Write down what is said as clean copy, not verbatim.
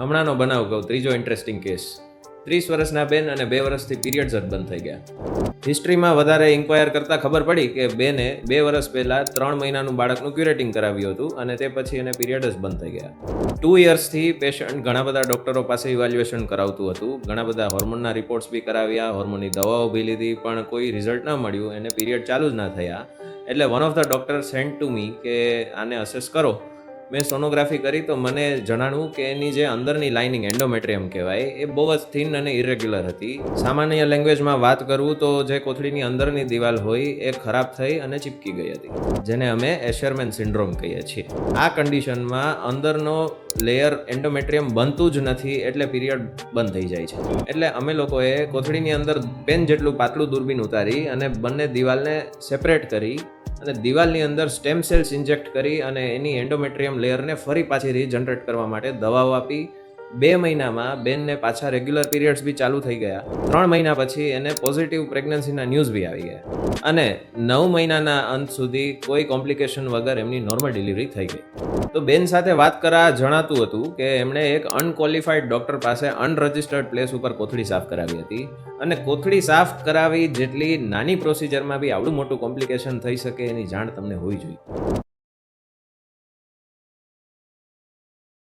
હમણાંનો બનાવ કહું, ત્રીજો ઇન્ટરેસ્ટિંગ કેસ. 30 વર્ષના બેન અને 2 વર્ષથી પીરિયડ્સ જ બંધ થઈ ગયા. હિસ્ટ્રીમાં વધારે ઇન્ક્વાયર કરતાં ખબર પડી કે બેને 2 વર્ષ પહેલાં 3 મહિનાનું બાળકનું ક્યુરેટિંગ કરાવ્યું હતું અને તે પછી એને પીરિયડ જ બંધ થઈ ગયા. 2 યર્સથી પેશન્ટ ઘણા બધા ડૉક્ટરો પાસે ઇવેલ્યુએશન કરાવતું હતું, ઘણા બધા હોર્મોનના રિપોર્ટ્સ બી કરાવ્યા, હોર્મોનની દવાઓ બી લીધી, પણ કોઈ રિઝલ્ટ ન મળ્યું, એને પીરિયડ ચાલુ જ ના થયા. એટલે one of the doctor sent to me કે આને અસેસ કરો. મેં સોનોગ્રાફી કરી તો મને જણાવ્યું કે એની જે અંદરની લાઇનિંગ એન્ડોમેટ્રિયમ કહેવાય એ બહુ જ થિન અને ઇરેગ્યુલર હતી. સામાન્ય લેંગ્વેજમાં વાત કરું તો જે કોથળીની અંદરની દિવાલ હોય એ ખરાબ થઈ અને ચીપકી ગઈ હતી, જેને અમે એશરમેન સિન્ડ્રોમ કહીએ છીએ. આ કન્ડિશનમાં અંદરનો લેયર એન્ડોમેટ્રિયમ બનતું જ નથી, એટલે પીરિયડ બંધ થઈ જાય છે. એટલે અમે લોકોએ કોથળીની અંદર પેન જેટલું પાતળું દૂરબીન ઉતારી અને બંને દિવાલને સેપરેટ કરી અને દિવાલની અંદર સ્ટેમ સેલ્સ ઇન્જેક્ટ કરી અને એની એન્ડોમેટ્રિયમ લેયરને ફરી પાછી રીજનરેટ કરવા માટે દવાઓ આપી. 2 મહિનામાં બેનને પાછા રેગ્યુલર પીરિયડ્સ બી ચાલુ થઈ ગયા. 3 મહિના પછી એને પોઝિટિવ પ્રેગ્નન્સીના ન્યૂઝ બી આવી ગયા અને 9 મહિનાના અંત સુધી કોઈ કોમ્પ્લિકેશન વગર એમની નોર્મલ ડિલિવરી થઈ ગઈ. તો બેન સાથે વાત કરા જણાતું હતું કે એમણે એક અનક્વોલિફાઈડ ડૉક્ટર પાસે અનરજિસ્ટર્ડ પ્લેસ ઉપર કોથળી સાફ કરાવી હતી અને કોથળી સાફ કરાવી જેટલી નાની પ્રોસિજરમાં બી આવડું મોટું કોમ્પ્લિકેશન થઈ શકે એની જાણ તમને હોવી જોઈએ.